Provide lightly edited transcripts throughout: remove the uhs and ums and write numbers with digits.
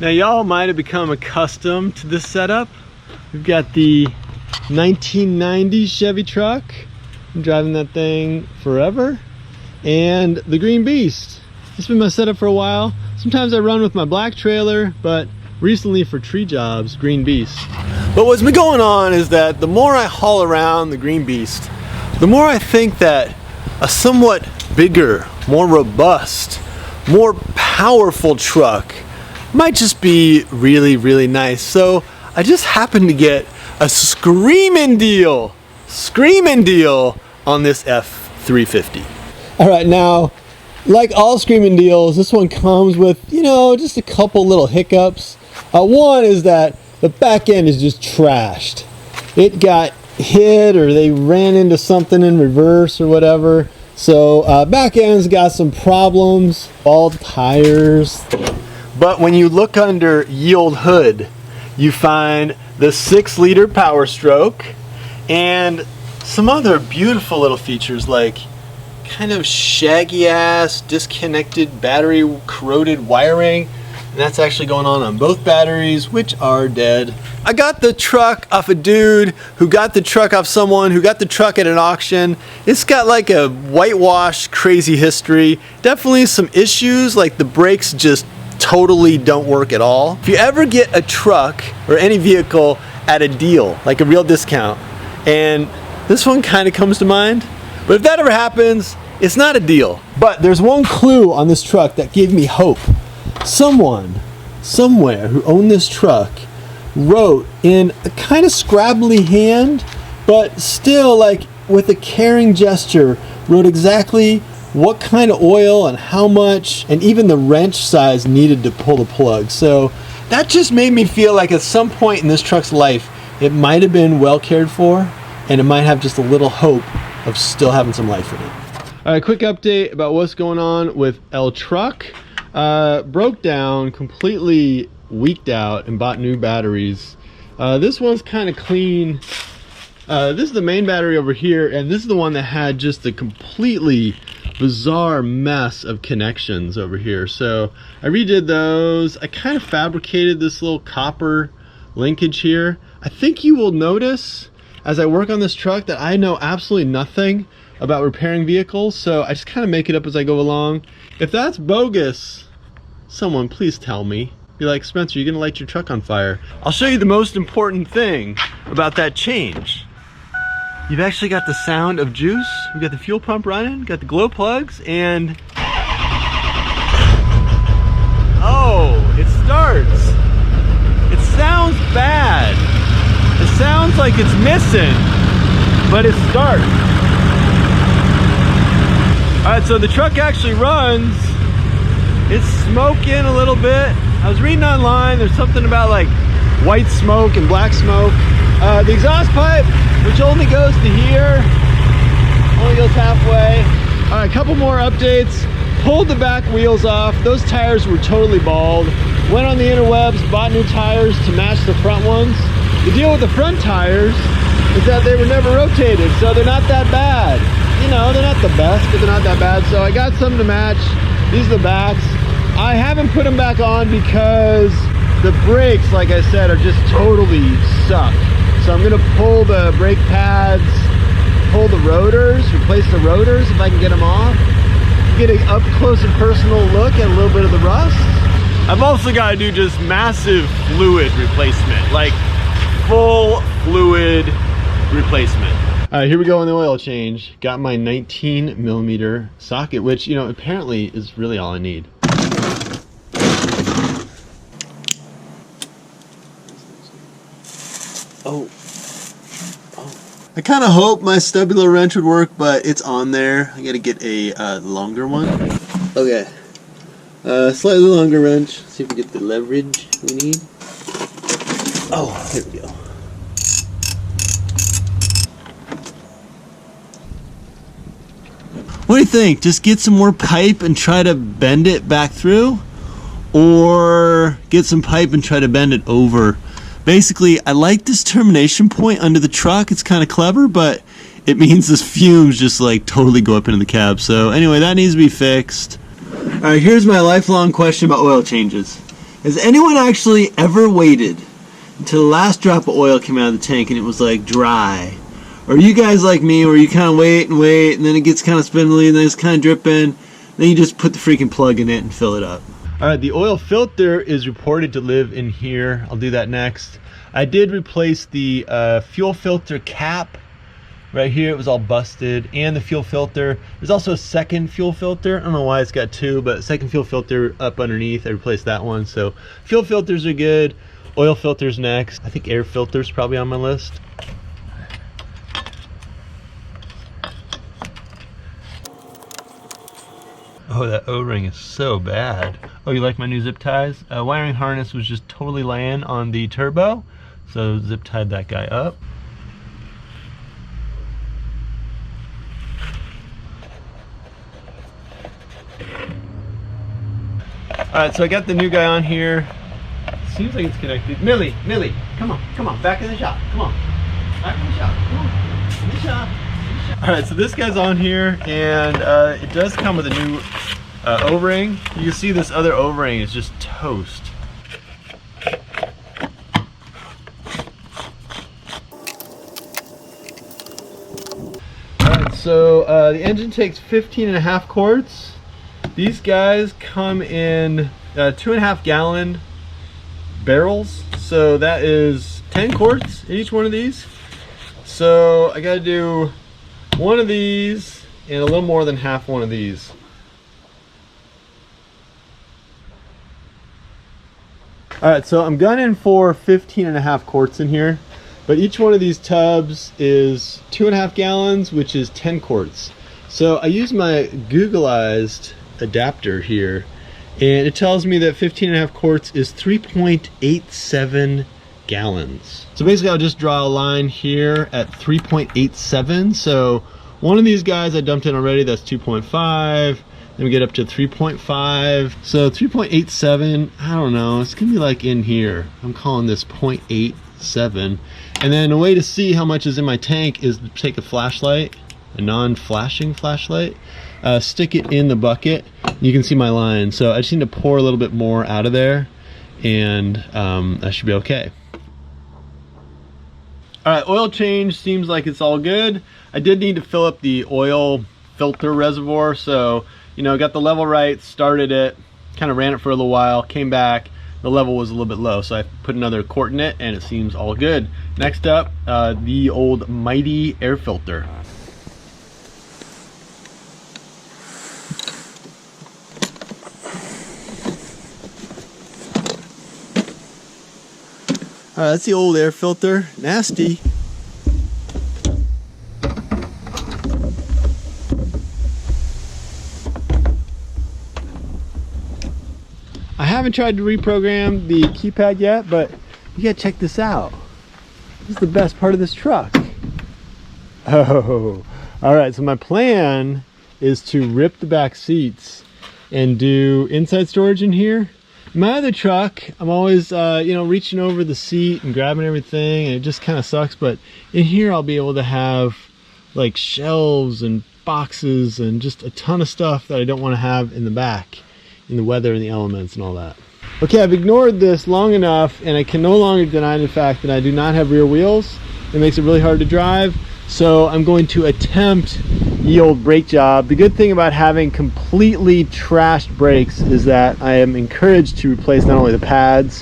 Now y'all might have become accustomed to this setup. We've got the 1990 Chevy truck. I'm driving that thing forever. And the Green Beast. It's been my setup for a while. Sometimes I run with my black trailer, but recently for tree jobs, Green Beast. But what's been going on is that the more I haul around the Green Beast, the more I think that a somewhat bigger, more robust, more powerful truck might just be really, really nice. So I just happened to get a screaming deal on this F350. All right, now, like all screaming deals, this one comes with, you know, just a couple little hiccups. One is that the back end is just trashed. It got hit or they ran into something in reverse or whatever. So back end's got some problems, bald tires. But when you look under yield hood, you find the 6-liter Powerstroke and some other beautiful little features like kind of shaggy ass disconnected battery corroded wiring. And that's actually going on both batteries, which are dead. I got the truck off a dude who got the truck off someone who got the truck at an auction. It's got like a whitewash crazy history. Definitely some issues, like the brakes just totally don't work at all. If you ever get a truck or any vehicle at a deal, like a real discount, and this one kind of comes to mind, but if that ever happens, it's not a deal. But there's one clue on this truck that gave me hope. Someone, somewhere who owned this truck wrote in a kind of scrabbly hand, but still like with a caring gesture, wrote exactly what kind of oil and how much and even the wrench size needed to pull the plug. So that just made me feel like at some point in this truck's life, it might have been well cared for and it might have just a little hope of still having some life in it. All right, quick update about what's going on with El Truck. Broke down, completely weaked out, and bought new batteries. This one's kind of clean. This is the main battery over here, and this is the one that had just a completely bizarre mess of connections over here. So I redid those. I kind of fabricated this little copper linkage here. I think you will notice as I work on this truck that I know absolutely nothing about repairing vehicles, so I just kind of make it up as I go along. If that's bogus, someone please tell me. Be like, Spencer, you're gonna light your truck on fire. I'll show you the most important thing about that change. You've actually got the sound of juice. We've got the fuel pump running, got the glow plugs, and oh, it starts. It sounds bad. It sounds like it's missing, but it starts. All right, so the truck actually runs. It's smoking a little bit. I was reading online, there's something about like white smoke and black smoke. The exhaust pipe, which only goes to here, only goes halfway. All right, a couple more updates. Pulled the back wheels off. Those tires were totally bald. Went on the interwebs, bought new tires to match the front ones. The deal with the front tires is that they were never rotated, so they're not that bad. You know, they're not the best, but they're not that bad. So I got some to match. These are the backs. I haven't put them back on because the brakes, like I said, are just totally suck. So I'm gonna pull the brake pads, pull the rotors, replace the rotors if I can get them off. Get an up close and personal look at a little bit of the rust. I've also got to do just massive fluid replacement, like full fluid replacement. All right, here we go on the oil change. Got my 19mm socket, which, you know, apparently is really all I need. Oh. I kind of hope my stubby little wrench would work, but it's on there. I gotta get a longer one. Okay. Slightly longer wrench. See if we get the leverage we need. Oh, there we go. What do you think? Just get some more pipe and try to bend it back through? Or get some pipe and try to bend it over? Basically, I like this termination point under the truck. It's kind of clever, but it means the fumes just like totally go up into the cab. So anyway, that needs to be fixed. All right, here's my lifelong question about oil changes. Has anyone actually ever waited until the last drop of oil came out of the tank and it was like dry? Or are you guys like me where you kind of wait and then it gets kind of spindly and then it's kind of dripping, then you just put the freaking plug in it and fill it up? Alright, the oil filter is reported to live in here. I'll do that next. I did replace the fuel filter cap. Right here it was all busted, and the fuel filter. There's also a second fuel filter. I don't know why it's got two, but second fuel filter up underneath. I replaced that one. So fuel filters are good. Oil filters next. I think air filters probably on my list. Oh, that O-ring is so bad. Oh, you like my new zip ties? Wiring harness was just totally laying on the turbo, so zip tied that guy up. Alright, so I got the new guy on here. Seems like it's connected. Millie, come on, back in the shop. Come on, back in the shop. Come on, in the shop. Alright, so this guy's on here, and it does come with a new O-ring. You can see this other O-ring is just toast. Alright, so the engine takes 15.5 quarts. These guys come in 2.5 gallon barrels, so that is 10 quarts in each one of these. So I gotta do one of these and a little more than half one of these. Alright, so I'm gunning for 15.5 quarts in here, but each one of these tubs is 2.5 gallons, which is 10 quarts. So I use my Googleized adapter here, and it tells me that 15.5 quarts is 3.87 gallons. So basically I'll just draw a line here at 3.87. So one of these guys I dumped in already, that's 2.5. Then we get up to 3.5. So 3.87, I don't know, it's gonna be like in here. I'm calling this 0.87. And then a way to see how much is in my tank is to take a flashlight, a non-flashing flashlight, stick it in the bucket. You can see my line. So I just need to pour a little bit more out of there, and that should be okay. Alright, oil change seems like it's all good. I did need to fill up the oil filter reservoir, so you know, got the level right, started it, kind of ran it for a little while, came back, the level was a little bit low, so I put another quart in it and it seems all good. Next up, the old Mighty air filter. Alright, that's the old air filter. Nasty. I haven't tried to reprogram the keypad yet, but you gotta check this out. This is the best part of this truck. Oh, alright, so my plan is to rip the back seats and do inside storage in here. My other truck, I'm always, you know, reaching over the seat and grabbing everything, and it just kind of sucks. But in here, I'll be able to have like shelves and boxes and just a ton of stuff that I don't want to have in the back, in the weather and the elements and all that. Okay, I've ignored this long enough, and I can no longer deny the fact that I do not have rear wheels. It makes it really hard to drive. So I'm going to attempt the old brake job. The good thing about having completely trashed brakes is that I am encouraged to replace not only the pads,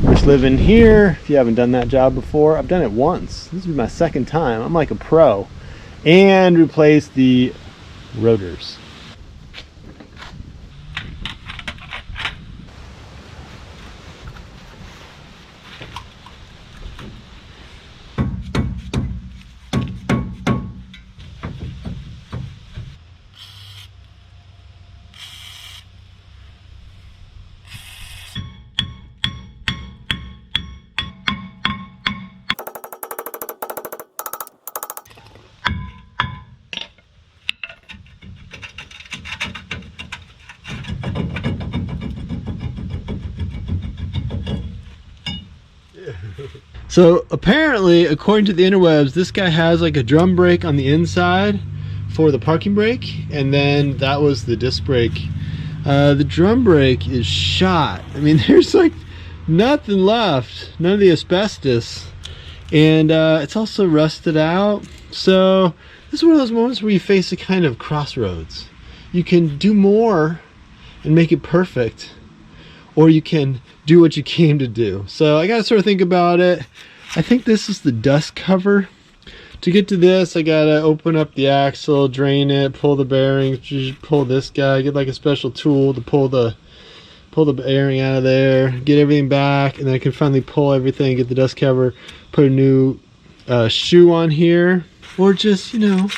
which live in here. If you haven't done that job before, I've done it once. This is my second time. I'm like a pro. And replace the rotors. So apparently, according to the interwebs, this guy has like a drum brake on the inside for the parking brake, and then that was the disc brake. The drum brake is shot. I mean, there's like nothing left, none of the asbestos, and it's also rusted out. So this is one of those moments where you face a kind of crossroads. You can do more and make it perfect, or you can do what you came to do. So I gotta sort of think about it. I think this is the dust cover. To get to this, I gotta open up the axle, drain it, pull the bearings, pull this guy, get like a special tool to pull the bearing out of there, get everything back, and then I can finally pull everything, get the dust cover, put a new shoe on here, or just, you know,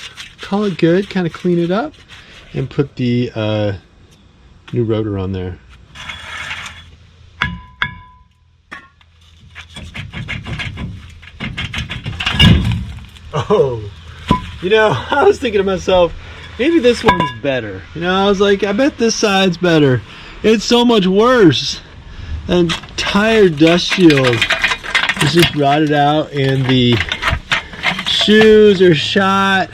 call it good, kind of clean it up, and put the new rotor on there. Oh, you know, I was thinking to myself, maybe this one's better. You know, I was like, I bet this side's better. It's so much worse. And tire dust shield is just rotted out, and the shoes are shot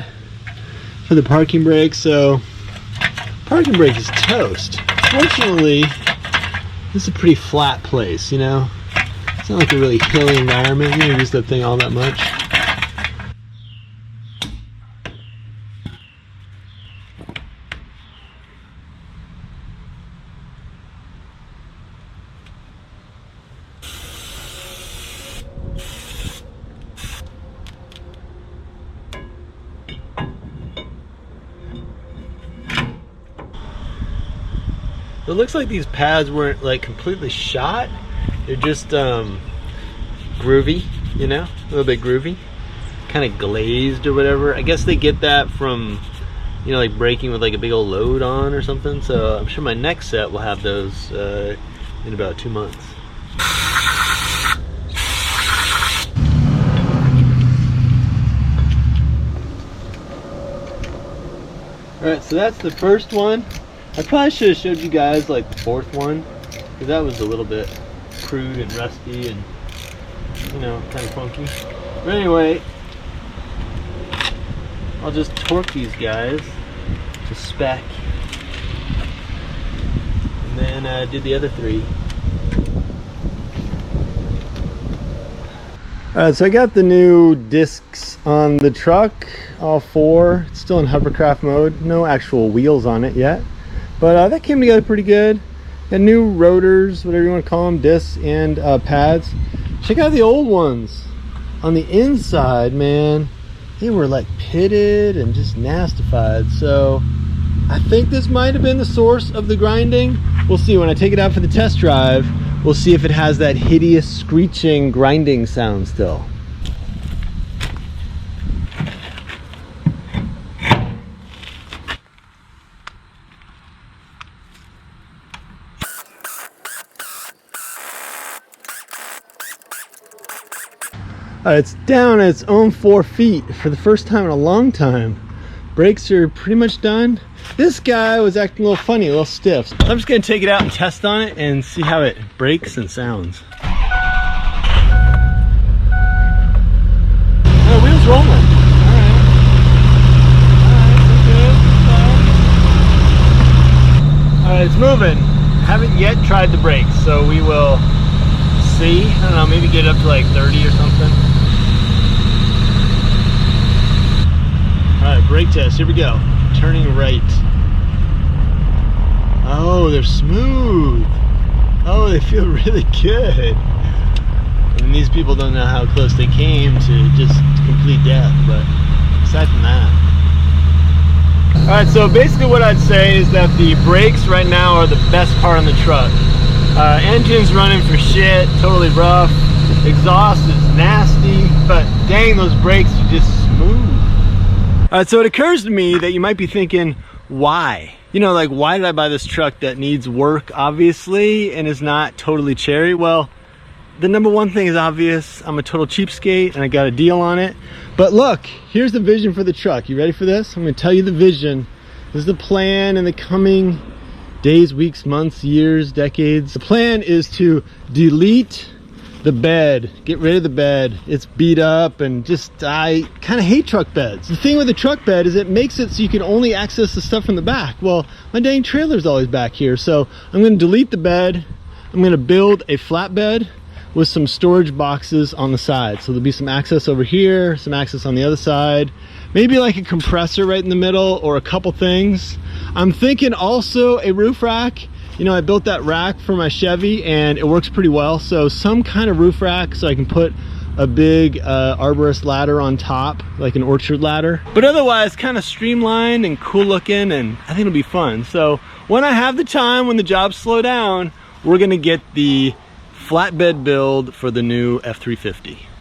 for the parking brake, so parking brake is toast. Fortunately, this is a pretty flat place, you know. It's not like a really hilly environment. You don't use that thing all that much. It looks like these pads weren't like completely shot. They're just groovy, you know, a little bit groovy, kind of glazed or whatever. I guess they get that from, you know, like braking with like a big old load on or something. So I'm sure my next set will have those in about 2 months. All right, so that's the first one. I probably should have showed you guys like the fourth one, because that was a little bit crude and rusty and, you know, kind of funky. But anyway, I'll just torque these guys to spec, and then do the other 3. Alright, so I got the new discs on the truck, all 4. It's still in hovercraft mode, no actual wheels on it yet. But that came together pretty good. Got new rotors, whatever you want to call them, discs and pads. Check out the old ones. On the inside, man, they were like pitted and just nastified. So I think this might have been the source of the grinding. We'll see when I take it out for the test drive. We'll see if it has that hideous screeching grinding sound still. It's down its own 4 feet for the first time in a long time. Brakes are pretty much done. This guy was acting a little funny, a little stiff. So I'm just gonna take it out and test on it and see how it brakes and sounds. Oh, wheels rolling. All right, it's moving. Haven't yet tried the brakes, so we will see. I don't know, maybe get up to like 30 or something. All right, brake test, here we go. Turning right. Oh, they're smooth. Oh, they feel really good. I mean, these people don't know how close they came to just complete death, but aside from that. All right, so basically what I'd say is that the brakes right now are the best part on the truck. Engine's running for shit, totally rough. Exhaust is nasty, but dang, those brakes are just smooth. So it occurs to me that you might be thinking, why? You know, like, why did I buy this truck that needs work, obviously, and is not totally cherry? Well, the number one thing is obvious. I'm a total cheapskate, and I got a deal on it. But look, here's the vision for the truck. You ready for this? I'm gonna tell you the vision. This is the plan in the coming days, weeks, months, years, decades. The plan is to delete the bed, get rid of the bed. It's beat up, and just, I kind of hate truck beds. The thing with the truck bed is it makes it so you can only access the stuff from the back. Well, my dang trailer's always back here, so I'm gonna delete the bed. I'm I'm gonna build a flatbed with some storage boxes on the side. So there'll be some access over here, some access on the other side, maybe like a compressor right in the middle, or a couple things. I'm thinking also a roof rack. You know, I built that rack for my Chevy and it works pretty well. So some kind of roof rack so I can put a big arborist ladder on top, like an orchard ladder. But otherwise, kind of streamlined and cool looking, and I think it'll be fun. So when I have the time, when the jobs slow down, we're gonna get the flatbed build for the new F350.